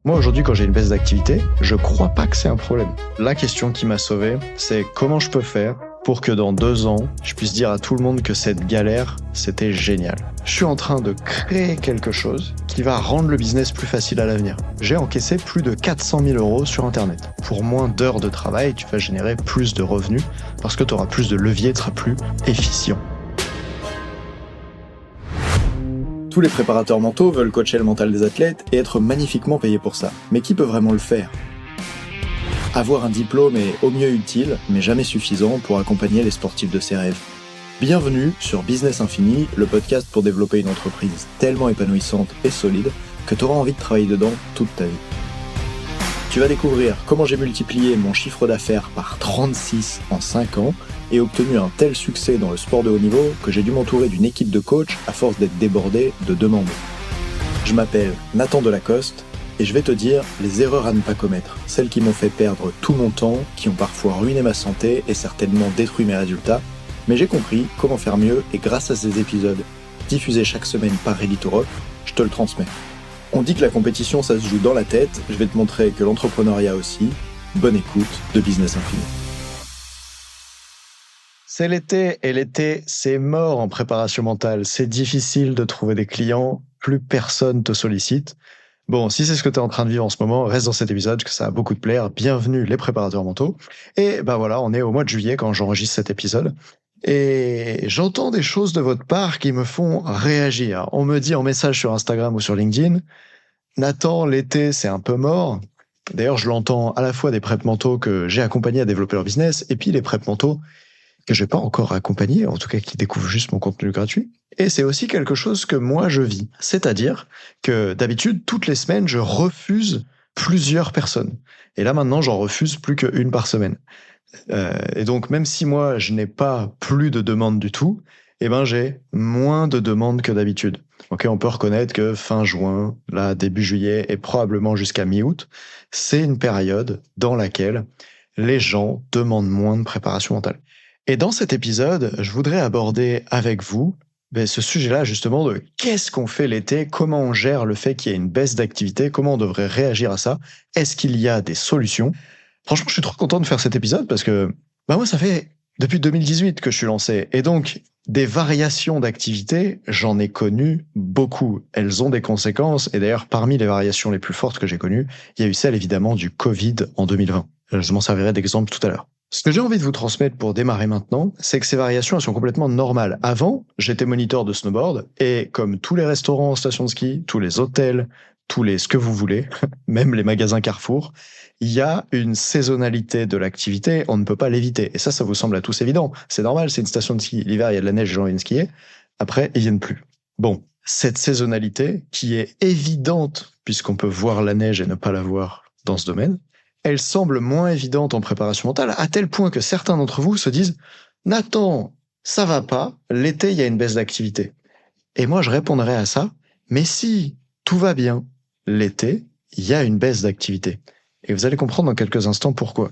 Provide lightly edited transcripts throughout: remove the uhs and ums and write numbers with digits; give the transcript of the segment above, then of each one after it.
Moi, aujourd'hui, quand j'ai une baisse d'activité, je crois pas que c'est un problème. La question qui m'a sauvé, c'est comment je peux faire pour que dans 2 ans, je puisse dire à tout le monde que cette galère, c'était génial. Je suis en train de créer quelque chose qui va rendre le business plus facile à l'avenir. J'ai encaissé plus de 400 000 € sur Internet. Pour moins d'heures de travail, tu vas générer plus de revenus parce que tu auras plus de leviers, tu seras plus efficient. Tous les préparateurs mentaux veulent coacher le mental des athlètes et être magnifiquement payés pour ça. Mais qui peut vraiment le faire ? Avoir un diplôme est au mieux utile, mais jamais suffisant pour accompagner les sportifs de ses rêves. Bienvenue sur Business Infini, le podcast pour développer une entreprise tellement épanouissante et solide que tu auras envie de travailler dedans toute ta vie. Tu vas découvrir comment j'ai multiplié mon chiffre d'affaires par 36 en 5 ans et obtenu un tel succès dans le sport de haut niveau que j'ai dû m'entourer d'une équipe de coachs à force d'être débordé de demandes. Je m'appelle Nathan Delacoste et je vais te dire les erreurs à ne pas commettre, celles qui m'ont fait perdre tout mon temps, qui ont parfois ruiné ma santé et certainement détruit mes résultats, mais j'ai compris comment faire mieux et grâce à ces épisodes diffusés chaque semaine par Ready to Rock, je te le transmets. On dit que la compétition ça se joue dans la tête, je vais te montrer que l'entrepreneuriat aussi. Bonne écoute de Business Infini. C'est l'été, et l'été, c'est mort en préparation mentale. C'est difficile de trouver des clients, plus personne te sollicite. Bon, si c'est ce que tu es en train de vivre en ce moment, reste dans cet épisode, que ça a beaucoup de plaire. Bienvenue les préparateurs mentaux. Et ben voilà, on est au mois de juillet quand j'enregistre cet épisode. Et j'entends des choses de votre part qui me font réagir. On me dit en message sur Instagram ou sur LinkedIn, Nathan, l'été, c'est un peu mort. D'ailleurs, je l'entends à la fois des prep mentaux que j'ai accompagnés à développer leur business, et puis les prep mentaux que je n'ai pas encore accompagné, en tout cas qui découvrent juste mon contenu gratuit. Et c'est aussi quelque chose que moi je vis. C'est-à-dire que d'habitude, toutes les semaines, je refuse plusieurs personnes. Et là maintenant, j'en refuse plus qu'une par semaine. Et donc, même si moi, je n'ai pas plus de demandes du tout, eh ben, j'ai moins de demandes que d'habitude. Ok, on peut reconnaître que fin juin, là, début juillet et probablement jusqu'à mi-août, c'est une période dans laquelle les gens demandent moins de préparation mentale. Et dans cet épisode, je voudrais aborder avec vous ce sujet-là justement de qu'est-ce qu'on fait l'été, comment on gère le fait qu'il y ait une baisse d'activité, comment on devrait réagir à ça, est-ce qu'il y a des solutions ? Franchement, je suis trop content de faire cet épisode parce que moi, ça fait depuis 2018 que je suis lancé. Et donc, des variations d'activité, j'en ai connu beaucoup. Elles ont des conséquences. Et d'ailleurs, parmi les variations les plus fortes que j'ai connues, il y a eu celle évidemment du Covid en 2020. Je m'en servirai d'exemple tout à l'heure. Ce que j'ai envie de vous transmettre pour démarrer maintenant, c'est que ces variations, elles sont complètement normales. Avant, j'étais moniteur de snowboard et comme tous les restaurants en station de ski, tous les hôtels, tous les ce que vous voulez, même les magasins Carrefour, il y a une saisonnalité de l'activité, on ne peut pas l'éviter. Et ça vous semble à tous évident. C'est normal, c'est une station de ski. L'hiver, il y a de la neige, les gens viennent skier. Après, ils viennent plus. Bon, cette saisonnalité, qui est évidente, puisqu'on peut voir la neige et ne pas la voir dans ce domaine, elle semble moins évidente en préparation mentale, à tel point que certains d'entre vous se disent « Nathan, ça va pas, l'été, il y a une baisse d'activité. » Et moi, je répondrais à ça « Mais si, tout va bien, l'été, il y a une baisse d'activité. » Et vous allez comprendre dans quelques instants pourquoi.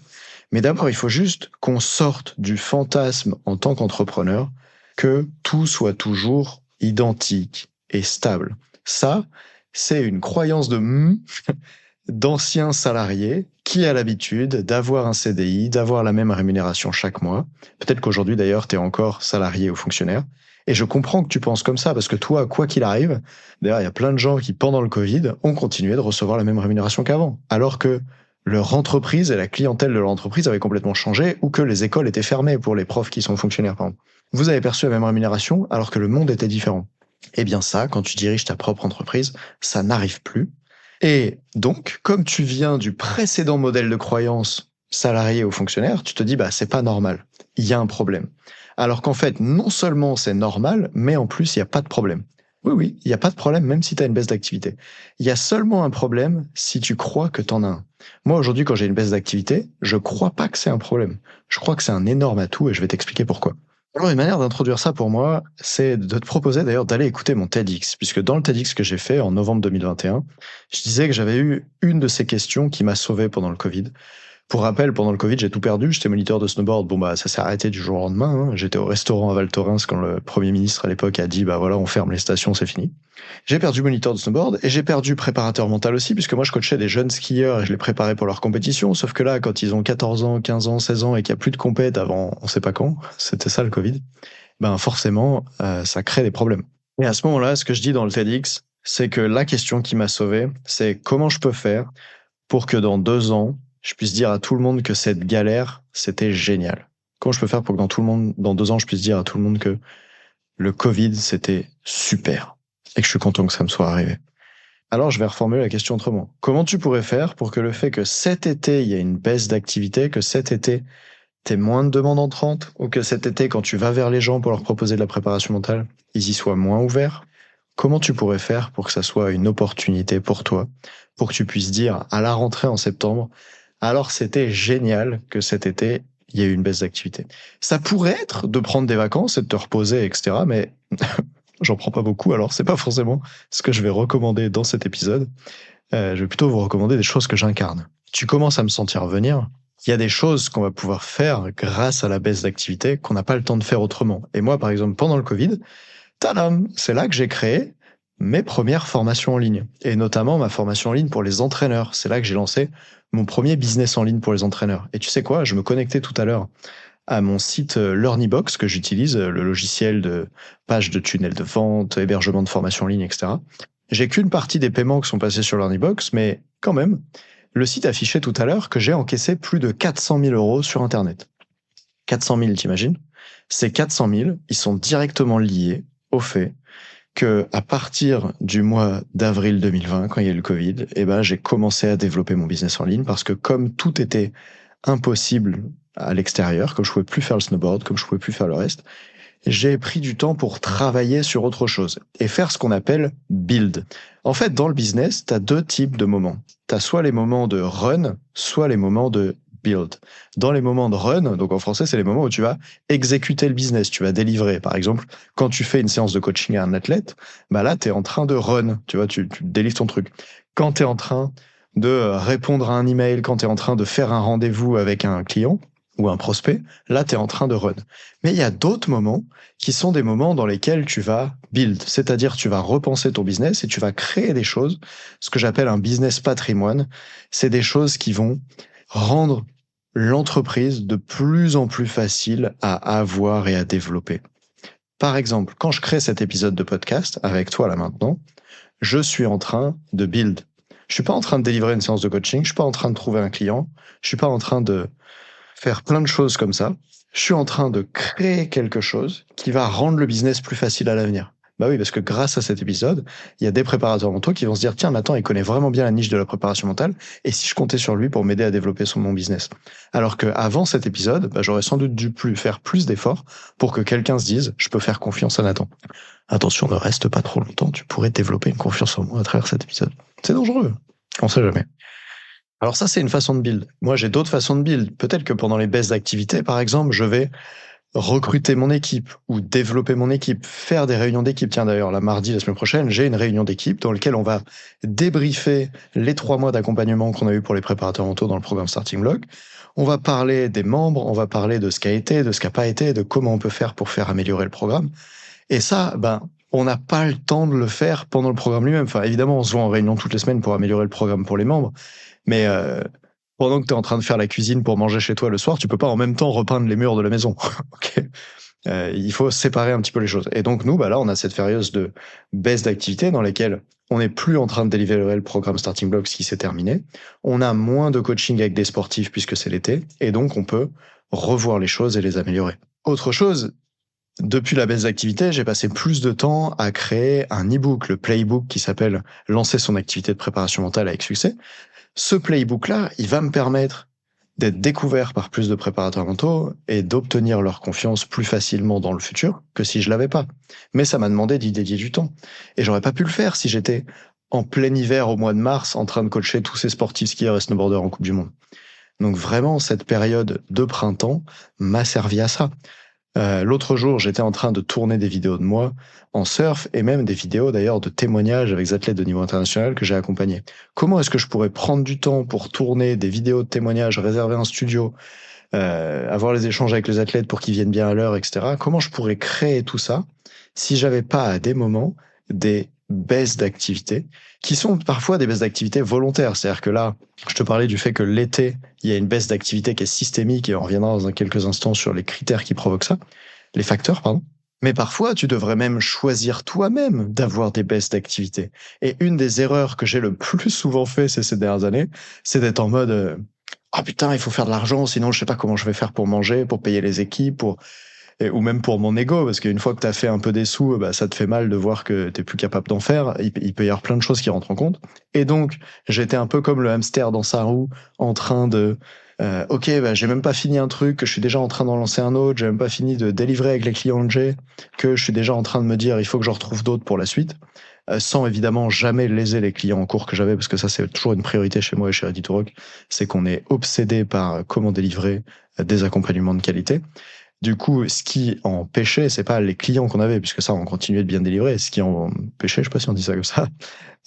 Mais d'abord, il faut juste qu'on sorte du fantasme en tant qu'entrepreneur que tout soit toujours identique et stable. Ça, c'est une croyance d'anciens salariés qui a l'habitude d'avoir un CDI, d'avoir la même rémunération chaque mois. Peut-être qu'aujourd'hui, d'ailleurs, tu es encore salarié ou fonctionnaire. Et je comprends que tu penses comme ça, parce que toi, quoi qu'il arrive, d'ailleurs, il y a plein de gens qui, pendant le Covid, ont continué de recevoir la même rémunération qu'avant. Alors que leur entreprise et la clientèle de leur entreprise avaient complètement changé, ou que les écoles étaient fermées pour les profs qui sont fonctionnaires, par exemple. Vous avez perçu la même rémunération, alors que le monde était différent. Eh bien ça, quand tu diriges ta propre entreprise, ça n'arrive plus. Et donc, comme tu viens du précédent modèle de croyance salarié ou fonctionnaire, tu te dis, c'est pas normal. Il y a un problème. Alors qu'en fait, non seulement c'est normal, mais en plus, il n'y a pas de problème. Oui, il n'y a pas de problème même si tu as une baisse d'activité. Il y a seulement un problème si tu crois que tu en as un. Moi, aujourd'hui, quand j'ai une baisse d'activité, je crois pas que c'est un problème. Je crois que c'est un énorme atout et je vais t'expliquer pourquoi. Alors, une manière d'introduire ça pour moi, c'est de te proposer d'ailleurs d'aller écouter mon TEDx, puisque dans le TEDx que j'ai fait en novembre 2021, je disais que j'avais eu une de ces questions qui m'a sauvé pendant le Covid. Pour rappel, pendant le Covid, j'ai tout perdu. J'étais moniteur de snowboard. Bon, bah, ça s'est arrêté du jour au lendemain, hein. J'étais au restaurant à Val Thorens quand le Premier ministre à l'époque a dit, bah voilà, on ferme les stations, c'est fini. J'ai perdu moniteur de snowboard et j'ai perdu préparateur mental aussi, puisque moi je coachais des jeunes skieurs et je les préparais pour leur compétition. Sauf que là, quand ils ont 14 ans, 15 ans, 16 ans et qu'il n'y a plus de compète avant on sait pas quand, c'était ça le Covid, ben forcément, ça crée des problèmes. Et à ce moment-là, ce que je dis dans le TEDx, c'est que la question qui m'a sauvé, c'est comment je peux faire pour que dans 2 ans, je puisse dire à tout le monde que cette galère, c'était génial. Comment je peux faire pour que dans 2 ans, je puisse dire à tout le monde que le Covid, c'était super et que je suis content que ça me soit arrivé. Alors, je vais reformuler la question autrement. Comment tu pourrais faire pour que le fait que cet été, il y ait une baisse d'activité, que cet été, t'aies moins de demandes entrantes, ou que cet été, quand tu vas vers les gens pour leur proposer de la préparation mentale, ils y soient moins ouverts? Comment tu pourrais faire pour que ça soit une opportunité pour toi, pour que tu puisses dire à la rentrée en septembre, alors c'était génial que cet été, il y ait eu une baisse d'activité. Ça pourrait être de prendre des vacances et de te reposer, etc. Mais j'en prends pas beaucoup, alors c'est pas forcément ce que je vais recommander dans cet épisode. Je vais plutôt vous recommander des choses que j'incarne. Tu commences à me sentir venir. Il y a des choses qu'on va pouvoir faire grâce à la baisse d'activité qu'on n'a pas le temps de faire autrement. Et moi, par exemple, pendant le Covid, tadam, c'est là que j'ai créé mes premières formations en ligne. Et notamment ma formation en ligne pour les entraîneurs. C'est là que j'ai lancé mon premier business en ligne pour les entraîneurs. Et tu sais quoi, je me connectais tout à l'heure à mon site Learnybox que j'utilise, le logiciel de page de tunnel de vente, hébergement de formation en ligne, etc. J'ai qu'une partie des paiements qui sont passés sur Learnybox, mais quand même, le site affichait tout à l'heure que j'ai encaissé plus de 400 000 euros sur Internet. 400 000, t'imagines? Ces 400 000, ils sont directement liés au fait que à partir du mois d'avril 2020, quand il y a eu le Covid, j'ai commencé à développer mon business en ligne parce que comme tout était impossible à l'extérieur, comme je pouvais plus faire le snowboard, comme je pouvais plus faire le reste, j'ai pris du temps pour travailler sur autre chose et faire ce qu'on appelle build. En fait, dans le business, tu as 2 types de moments. Tu as soit les moments de run, soit les moments de build. Dans les moments de run, donc en français, c'est les moments où tu vas exécuter le business, tu vas délivrer. Par exemple, quand tu fais une séance de coaching à un athlète, bah là, tu es en train de run, tu vois, tu délivres ton truc. Quand tu es en train de répondre à un email, quand tu es en train de faire un rendez-vous avec un client ou un prospect, là, tu es en train de run. Mais il y a d'autres moments qui sont des moments dans lesquels tu vas build, c'est-à-dire tu vas repenser ton business et tu vas créer des choses, ce que j'appelle un business patrimoine. C'est des choses qui vont rendre l'entreprise de plus en plus facile à avoir et à développer. Par exemple, quand je crée cet épisode de podcast avec toi là maintenant, je suis en train de build. Je suis pas en train de délivrer une séance de coaching, je suis pas en train de trouver un client, je suis pas en train de faire plein de choses comme ça. Je suis en train de créer quelque chose qui va rendre le business plus facile à l'avenir. Bah oui, parce que grâce à cet épisode, il y a des préparateurs mentaux qui vont se dire, tiens, Nathan, il connaît vraiment bien la niche de la préparation mentale, et si je comptais sur lui pour m'aider à développer mon business? Alors qu'avant cet épisode, j'aurais sans doute dû faire plus d'efforts pour que quelqu'un se dise, je peux faire confiance à Nathan. Attention, ne reste pas trop longtemps, tu pourrais développer une confiance en moi à travers cet épisode. C'est dangereux, on sait jamais. Alors ça, c'est une façon de build. Moi, j'ai d'autres façons de build. Peut-être que pendant les baisses d'activité, par exemple, je vais recruter mon équipe ou développer mon équipe, faire des réunions d'équipe. Tiens, d'ailleurs, la mardi, la semaine prochaine, j'ai une réunion d'équipe dans laquelle on va débriefer les 3 mois d'accompagnement qu'on a eu pour les préparateurs mentaux dans le programme Starting Block. On va parler des membres, on va parler de ce qui a été, de ce qui n'a pas été, de comment on peut faire pour faire améliorer le programme. Et ça, on n'a pas le temps de le faire pendant le programme lui-même. Enfin, évidemment, on se voit en réunion toutes les semaines pour améliorer le programme pour les membres. Mais pendant que tu es en train de faire la cuisine pour manger chez toi le soir, tu peux pas en même temps repeindre les murs de la maison. Okay. Il faut séparer un petit peu les choses. Et donc nous, là, on a cette période de baisse d'activité dans laquelle on n'est plus en train de délivrer le programme Starting Blocks qui s'est terminé. On a moins de coaching avec des sportifs puisque c'est l'été. Et donc, on peut revoir les choses et les améliorer. Autre chose, depuis la baisse d'activité, j'ai passé plus de temps à créer un e-book, le playbook qui s'appelle « Lancer son activité de préparation mentale avec succès ». Ce playbook-là, il va me permettre d'être découvert par plus de préparateurs mentaux et d'obtenir leur confiance plus facilement dans le futur que si je l'avais pas. Mais ça m'a demandé d'y dédier du temps. Et j'aurais pas pu le faire si j'étais en plein hiver au mois de mars en train de coacher tous ces sportifs skieurs et snowboarders en Coupe du Monde. Donc vraiment, cette période de printemps m'a servi à ça. L'autre jour, j'étais en train de tourner des vidéos de moi en surf et même des vidéos d'ailleurs de témoignages avec des athlètes de niveau international que j'ai accompagnés. Comment est-ce que je pourrais prendre du temps pour tourner des vidéos de témoignages, réserver un studio, avoir les échanges avec les athlètes pour qu'ils viennent bien à l'heure, etc. Comment je pourrais créer tout ça si j'avais pas à des moments des baisses d'activité qui sont parfois des baisses d'activité volontaires. C'est-à-dire que là, je te parlais du fait que l'été, il y a une baisse d'activité qui est systémique et on reviendra dans quelques instants sur les critères qui provoquent ça, les facteurs, pardon. Mais parfois, tu devrais même choisir toi-même d'avoir des baisses d'activité. Et une des erreurs que j'ai le plus souvent fait ces dernières années, c'est d'être en mode ah putain, il faut faire de l'argent, sinon je sais pas comment je vais faire pour manger, pour payer les équipes, ou même pour mon ego, parce qu'une fois que tu as fait un peu des sous, bah, ça te fait mal de voir que t'es plus capable d'en faire. Il peut y avoir plein de choses qui rentrent en compte. Et donc, j'étais un peu comme le hamster dans sa roue, en train de ok, bah, j'ai même pas fini un truc, que je suis déjà en train d'en lancer un autre, j'ai même pas fini de délivrer avec les clients que j'ai, que je suis déjà en train de me dire il faut que j'en retrouve d'autres pour la suite, sans évidemment jamais léser les clients en cours que j'avais, parce que ça c'est toujours une priorité chez moi et chez Ready to Rock, c'est qu'on est obsédé par comment délivrer des accompagnements de qualité. Du coup, ce qui empêchait, c'est pas les clients qu'on avait, puisque ça, on continuait de bien délivrer. Ce qui empêchait, je sais pas si on dit ça comme ça,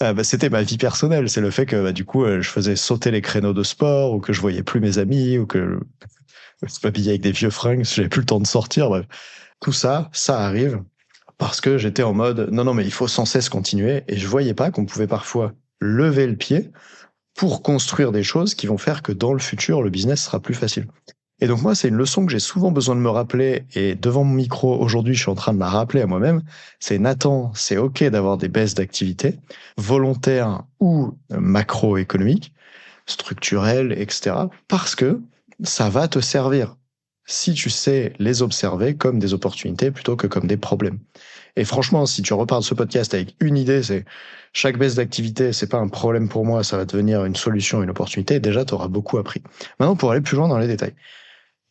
bah, c'était ma vie personnelle. C'est le fait que, bah, du coup, je faisais sauter les créneaux de sport, ou que je voyais plus mes amis, ou que je m'habillais avec des vieux fringues, j'avais plus le temps de sortir. Bref. Tout ça, ça arrive parce que j'étais en mode, non, non, mais il faut sans cesse continuer. Et je voyais pas qu'on pouvait parfois lever le pied pour construire des choses qui vont faire que dans le futur, le business sera plus facile. Et donc moi, c'est une leçon que j'ai souvent besoin de me rappeler, et devant mon micro, aujourd'hui, je suis en train de la rappeler à moi-même, c'est Nathan, c'est ok d'avoir des baisses d'activité, volontaires ou macroéconomiques, structurelles, etc., parce que ça va te servir si tu sais les observer comme des opportunités plutôt que comme des problèmes. Et franchement, si tu repars de ce podcast avec une idée, c'est chaque baisse d'activité, c'est pas un problème pour moi, ça va devenir une solution, une opportunité, déjà, tu auras beaucoup appris. Maintenant, pour aller plus loin dans les détails.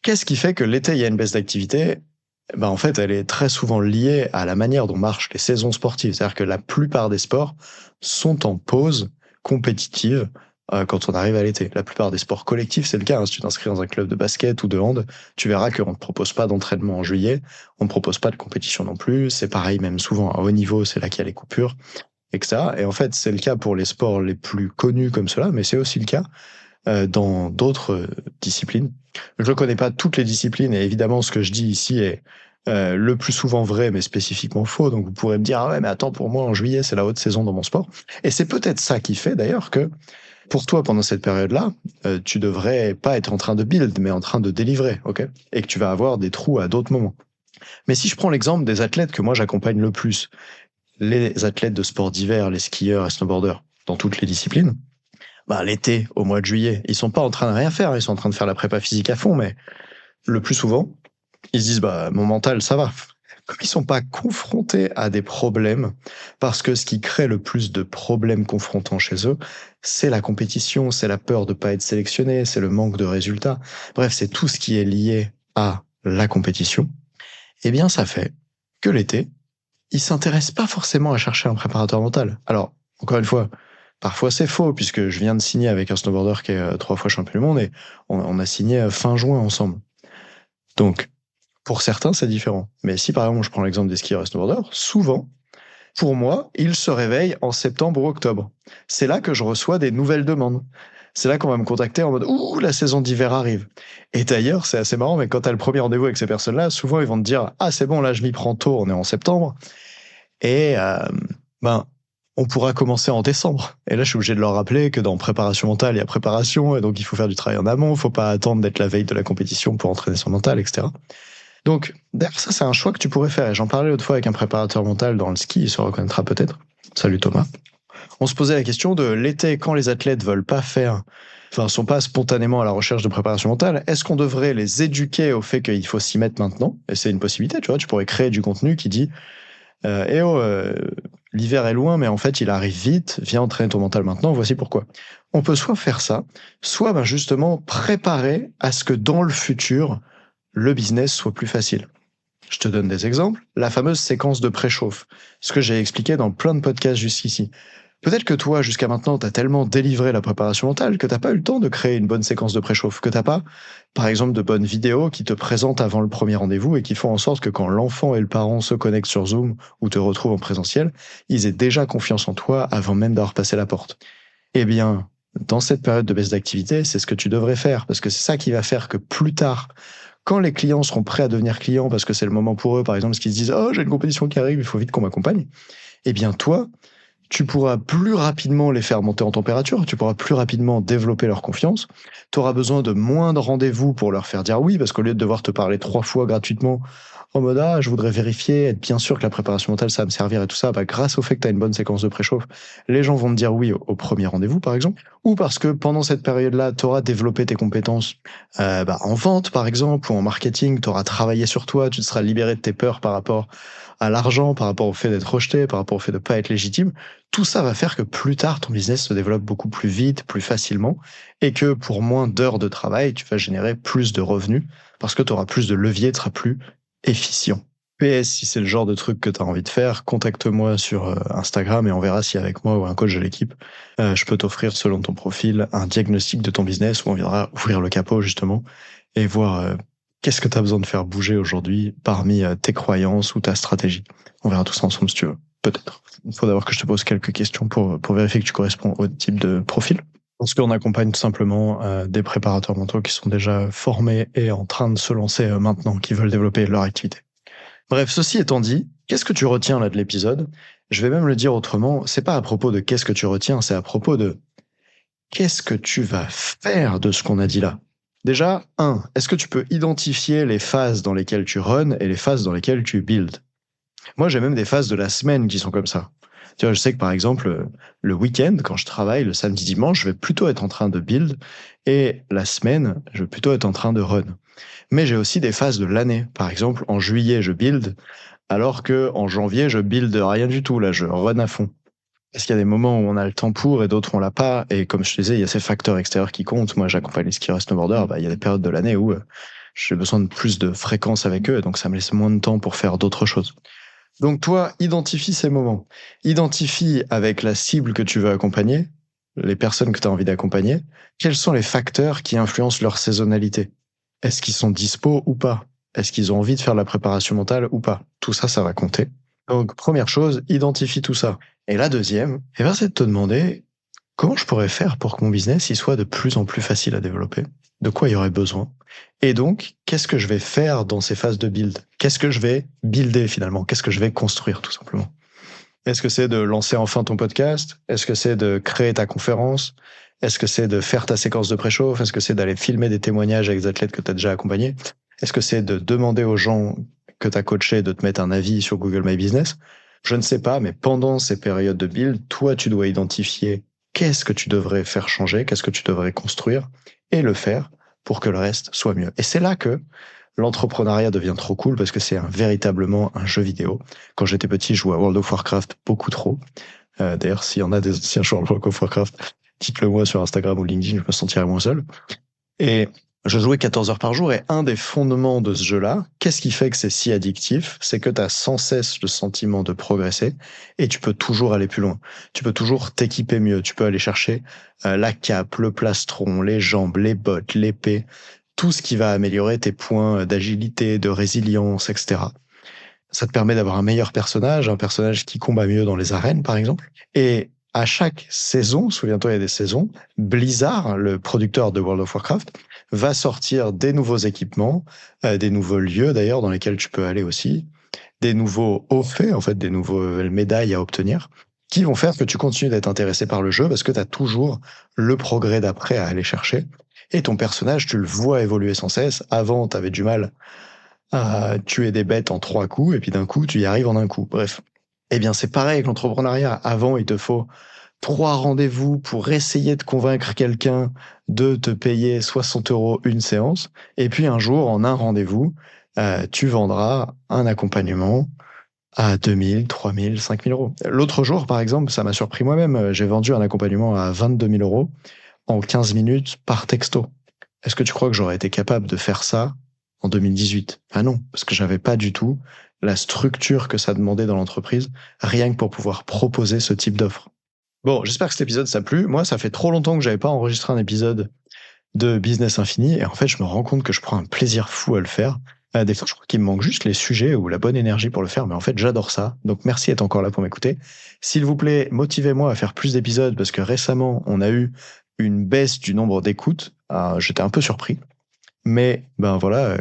Qu'est-ce qui fait que l'été, il y a une baisse d'activité? Ben, en fait, elle est très souvent liée à la manière dont marchent les saisons sportives. C'est-à-dire que la plupart des sports sont en pause compétitive quand on arrive à l'été. La plupart des sports collectifs, c'est le cas. Hein. Si tu t'inscris dans un club de basket ou de hand, tu verras qu'on ne te propose pas d'entraînement en juillet, on ne propose pas de compétition non plus. C'est pareil, même souvent à haut niveau, c'est là qu'il y a les coupures, etc. Et en fait, c'est le cas pour les sports les plus connus comme cela, mais c'est aussi le cas dans d'autres disciplines. Je ne connais pas toutes les disciplines et évidemment ce que je dis ici est le plus souvent vrai mais spécifiquement faux. Donc vous pourrez me dire ah ouais mais attends, pour moi en juillet c'est la haute saison dans mon sport. Et c'est peut-être ça qui fait d'ailleurs que pour toi pendant cette période-là, tu devrais pas être en train de build mais en train de délivrer, ok? Et que tu vas avoir des trous à d'autres moments. Mais si je prends l'exemple des athlètes que moi j'accompagne le plus, les athlètes de sport d'hiver, les skieurs et snowboarders dans toutes les disciplines, bah, l'été, au mois de juillet, ils sont pas en train de rien faire, ils sont en train de faire la prépa physique à fond, mais le plus souvent, ils se disent, bah, mon mental, ça va. Comme ils sont pas confrontés à des problèmes, parce que ce qui crée le plus de problèmes confrontants chez eux, c'est la compétition, c'est la peur de pas être sélectionné, c'est le manque de résultats. Bref, c'est tout ce qui est lié à la compétition. Eh bien, ça fait que l'été, ils s'intéressent pas forcément à chercher un préparateur mental. Alors, encore une fois, parfois c'est faux, puisque je viens de signer avec un snowboarder qui est 3 fois champion du monde, et on a signé fin juin ensemble. Donc, pour certains, c'est différent. Mais si par exemple, je prends l'exemple des skieurs et snowboarders, souvent, pour moi, ils se réveillent en septembre ou octobre. C'est là que je reçois des nouvelles demandes. C'est là qu'on va me contacter en mode « Ouh, la saison d'hiver arrive ». Et d'ailleurs, c'est assez marrant, mais quand tu as le premier rendez-vous avec ces personnes-là, souvent ils vont te dire « Ah, c'est bon, là je m'y prends tôt, on est en septembre ». Et ben, on pourra commencer en décembre. Et là, je suis obligé de leur rappeler que dans préparation mentale, il y a préparation, et donc il faut faire du travail en amont, il faut pas attendre d'être la veille de la compétition pour entraîner son mental, etc. Donc, d'ailleurs, ça, c'est un choix que tu pourrais faire. Et j'en parlais l'autre fois avec un préparateur mental dans le ski, il se reconnaîtra peut-être. Salut Thomas. On se posait la question de l'été, quand les athlètes veulent pas faire, enfin, sont pas spontanément à la recherche de préparation mentale, est-ce qu'on devrait les éduquer au fait qu'il faut s'y mettre maintenant? Et c'est une possibilité, tu vois, tu pourrais créer du contenu qui dit l'hiver est loin, mais en fait, il arrive vite. Viens entraîner ton mental maintenant. Voici pourquoi. On peut soit faire ça, soit ben justement préparer à ce que dans le futur, le business soit plus facile. Je te donne des exemples. La fameuse séquence de préchauffe. Ce que j'ai expliqué dans plein de podcasts jusqu'ici. Peut-être que toi, jusqu'à maintenant, tu as tellement délivré la préparation mentale que tu pas eu le temps de créer une bonne séquence de préchauffe, que t'as pas, par exemple, de bonnes vidéos qui te présentent avant le premier rendez-vous et qui font en sorte que quand l'enfant et le parent se connectent sur Zoom ou te retrouvent en présentiel, ils aient déjà confiance en toi avant même d'avoir passé la porte. Eh bien, dans cette période de baisse d'activité, c'est ce que tu devrais faire, parce que c'est ça qui va faire que plus tard, quand les clients seront prêts à devenir clients, parce que c'est le moment pour eux, par exemple, parce qu'ils se disent «Oh, j'ai une compétition qui arrive, il faut vite qu'on m'accompagne», eh bien toi, tu pourras plus rapidement les faire monter en température, tu pourras plus rapidement développer leur confiance. Tu auras besoin de moins de rendez-vous pour leur faire dire oui, parce qu'au lieu de devoir te parler 3 fois gratuitement en mode ah, je voudrais vérifier, être bien sûr que la préparation mentale ça va me servir et tout ça, bah, grâce au fait que tu as une bonne séquence de préchauffe, les gens vont te dire oui au premier rendez-vous par exemple, ou parce que pendant cette période-là, tu auras développé tes compétences en vente par exemple, ou en marketing, tu auras travaillé sur toi, tu te seras libéré de tes peurs par rapport à l'argent, par rapport au fait d'être rejeté, par rapport au fait de pas être légitime. Tout ça va faire que plus tard, ton business se développe beaucoup plus vite, plus facilement, et que pour moins d'heures de travail, tu vas générer plus de revenus parce que tu auras plus de leviers, tu seras plus efficient. PS, si c'est le genre de truc que tu as envie de faire, contacte-moi sur Instagram et on verra si avec moi ou un coach de l'équipe, je peux t'offrir selon ton profil un diagnostic de ton business où on viendra ouvrir le capot justement et voir qu'est-ce que tu as besoin de faire bouger aujourd'hui parmi tes croyances ou ta stratégie. On verra tout ça ensemble si tu veux. Peut-être. Il faut d'abord que je te pose quelques questions pour vérifier que tu corresponds au type de profil. Parce qu'on accompagne tout simplement des préparateurs mentaux qui sont déjà formés et en train de se lancer maintenant, qui veulent développer leur activité. Bref, ceci étant dit, qu'est-ce que tu retiens là de l'épisode? Je vais même le dire autrement, c'est pas à propos de qu'est-ce que tu retiens, c'est à propos de qu'est-ce que tu vas faire de ce qu'on a dit là? Déjà, est-ce que tu peux identifier les phases dans lesquelles tu run et les phases dans lesquelles tu build? Moi, j'ai même des phases de la semaine qui sont comme ça. Tu vois, je sais que par exemple, le week-end, quand je travaille, le samedi, dimanche, je vais plutôt être en train de build et la semaine, je vais plutôt être en train de run. Mais j'ai aussi des phases de l'année. Par exemple, en juillet, je build, alors que en janvier, je build rien du tout. Là, je run à fond. Parce qu'il y a des moments où on a le temps pour et d'autres on l'a pas. Et comme je te disais, il y a ces facteurs extérieurs qui comptent. Moi, j'accompagne les skieurs et snowboarders. Bah, il y a des périodes de l'année où j'ai besoin de plus de fréquence avec eux. Et donc, ça me laisse moins de temps pour faire d'autres choses. Donc, toi, identifie ces moments. Identifie avec la cible que tu veux accompagner, les personnes que tu as envie d'accompagner, quels sont les facteurs qui influencent leur saisonnalité. Est-ce qu'ils sont dispo ou pas? Est-ce qu'ils ont envie de faire de la préparation mentale ou pas? Tout ça, ça va compter. Donc, première chose, identifie tout ça. Et la deuxième, c'est de te demander comment je pourrais faire pour que mon business il soit de plus en plus facile à développer, de quoi il y aurait besoin. Et donc, qu'est-ce que je vais faire dans ces phases de build? Qu'est-ce que je vais builder finalement? Qu'est-ce que je vais construire tout simplement? Est-ce que c'est de lancer enfin ton podcast? Est-ce que c'est de créer ta conférence? Est-ce que c'est de faire ta séquence de préchauffe? Est-ce que c'est d'aller filmer des témoignages avec des athlètes que tu as déjà accompagnés? Est-ce que c'est de demander aux gens que tu as coachés de te mettre un avis sur Google My Business? Je ne sais pas, mais pendant ces périodes de build, toi, tu dois identifier qu'est-ce que tu devrais faire changer, qu'est-ce que tu devrais construire et le faire pour que le reste soit mieux. Et c'est là que l'entrepreneuriat devient trop cool parce que c'est véritablement un jeu vidéo. Quand j'étais petit, je jouais à World of Warcraft beaucoup trop. D'ailleurs, s'il y en a des anciens joueurs de World of Warcraft, dites-le moi sur Instagram ou LinkedIn, je me sentirais moins seul. Et je jouais 14 heures par jour et un des fondements de ce jeu-là, qu'est-ce qui fait que c'est si addictif? C'est que tu as sans cesse le sentiment de progresser et tu peux toujours aller plus loin. Tu peux toujours t'équiper mieux. Tu peux aller chercher la cape, le plastron, les jambes, les bottes, l'épée, tout ce qui va améliorer tes points d'agilité, de résilience, etc. Ça te permet d'avoir un meilleur personnage, un personnage qui combat mieux dans les arènes, par exemple. Et à chaque saison, souviens-toi, il y a des saisons, Blizzard, le producteur de World of Warcraft, va sortir des nouveaux équipements, des nouveaux lieux d'ailleurs dans lesquels tu peux aller aussi, des nouveaux hauts faits, en fait, des nouvelles médailles à obtenir, qui vont faire que tu continues d'être intéressé par le jeu parce que tu as toujours le progrès d'après à aller chercher. Et ton personnage, tu le vois évoluer sans cesse. Avant, tu avais du mal à tuer des bêtes en 3 coups, et puis d'un coup, tu y arrives en un coup. Bref. Eh bien, c'est pareil avec l'entrepreneuriat. Avant, il te faut 3 rendez-vous pour essayer de convaincre quelqu'un de te payer 60 € une séance. Et puis un jour, en un rendez-vous, tu vendras un accompagnement à 2000, 3000, 5000 €. L'autre jour, par exemple, ça m'a surpris moi-même. J'ai vendu un accompagnement à 22 000 € en 15 minutes par texto. Est-ce que tu crois que j'aurais été capable de faire ça en 2018? Ah non, parce que j'avais pas du tout la structure que ça demandait dans l'entreprise, rien que pour pouvoir proposer ce type d'offre. Bon, j'espère que cet épisode t'a plu. Moi, ça fait trop longtemps que j'avais pas enregistré un épisode de Business Infini et en fait, je me rends compte que je prends un plaisir fou à le faire. Des fois, je crois qu'il me manque juste les sujets ou la bonne énergie pour le faire, mais en fait, j'adore ça. Donc, merci d'être encore là pour m'écouter. S'il vous plaît, motivez-moi à faire plus d'épisodes parce que récemment, on a eu une baisse du nombre d'écoutes. J'étais un peu surpris. Mais ben voilà,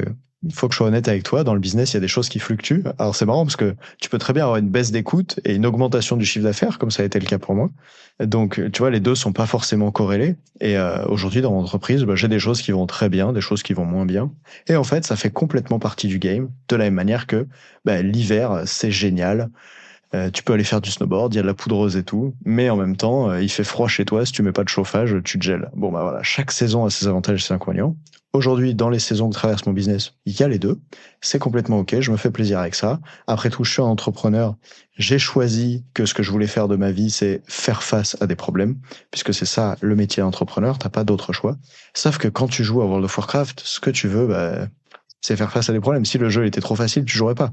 il faut que je sois honnête avec toi. Dans le business, il y a des choses qui fluctuent. Alors c'est marrant parce que tu peux très bien avoir une baisse d'écoute et une augmentation du chiffre d'affaires, comme ça a été le cas pour moi. Donc tu vois, les deux sont pas forcément corrélés. Et aujourd'hui, dans mon entreprise, j'ai des choses qui vont très bien, des choses qui vont moins bien. Et en fait, ça fait complètement partie du game. De la même manière que l'hiver, c'est génial. Tu peux aller faire du snowboard, il y a de la poudreuse et tout, mais en même temps, il fait froid chez toi, si tu mets pas de chauffage, tu te gèles. Bon bah voilà, chaque saison a ses avantages et ses inconvénients. Aujourd'hui, dans les saisons que traverse mon business, il y a les deux. C'est complètement OK, je me fais plaisir avec ça. Après tout, je suis un entrepreneur. J'ai choisi que ce que je voulais faire de ma vie, c'est faire face à des problèmes, puisque c'est ça le métier d'entrepreneur, t'as pas d'autre choix. Sauf que quand tu joues à World of Warcraft, ce que tu veux, c'est faire face à des problèmes. Si le jeu était trop facile, tu jouerais pas.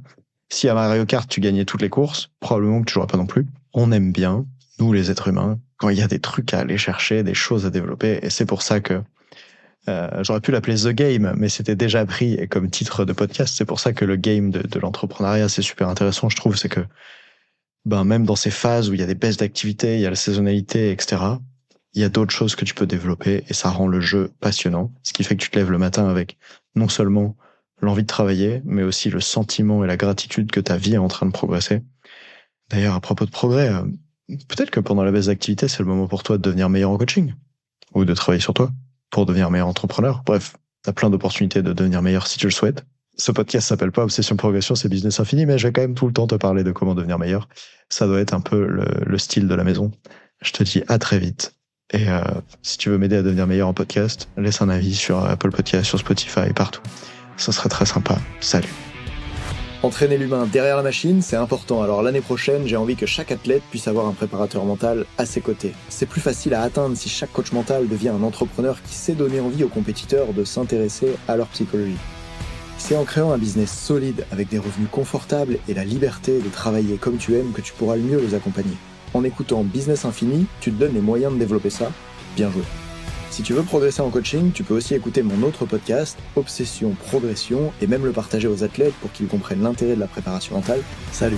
Si à Mario Kart, tu gagnais toutes les courses, probablement que tu jouerais pas non plus. On aime bien, nous les êtres humains, quand il y a des trucs à aller chercher, des choses à développer, et c'est pour ça que j'aurais pu l'appeler The Game, mais c'était déjà pris comme titre de podcast. C'est pour ça que le game de l'entrepreneuriat, c'est super intéressant, je trouve. C'est que même dans ces phases où il y a des baisses d'activité, il y a la saisonnalité, etc., il y a d'autres choses que tu peux développer et ça rend le jeu passionnant. Ce qui fait que tu te lèves le matin avec non seulement l'envie de travailler, mais aussi le sentiment et la gratitude que ta vie est en train de progresser. D'ailleurs, à propos de progrès, peut-être que pendant la baisse d'activité, c'est le moment pour toi de devenir meilleur en coaching ou de travailler sur toi pour devenir meilleur entrepreneur. Bref, t'as plein d'opportunités de devenir meilleur si tu le souhaites. Ce podcast s'appelle pas Obsession Progression, c'est Business Infini, mais je vais quand même tout le temps te parler de comment devenir meilleur. Ça doit être un peu le style de la maison. Je te dis à très vite. Et si tu veux m'aider à devenir meilleur en podcast, laisse un avis sur Apple Podcast, sur Spotify, partout. Ça serait très sympa. Salut. Entraîner l'humain derrière la machine, c'est important. Alors l'année prochaine, j'ai envie que chaque athlète puisse avoir un préparateur mental à ses côtés. C'est plus facile à atteindre si chaque coach mental devient un entrepreneur qui sait donner envie aux compétiteurs de s'intéresser à leur psychologie. C'est en créant un business solide avec des revenus confortables et la liberté de travailler comme tu aimes que tu pourras le mieux les accompagner. En écoutant Business Infini, tu te donnes les moyens de développer ça. Bien joué. Si tu veux progresser en coaching, tu peux aussi écouter mon autre podcast, Obsession Progression, et même le partager aux athlètes pour qu'ils comprennent l'intérêt de la préparation mentale. Salut!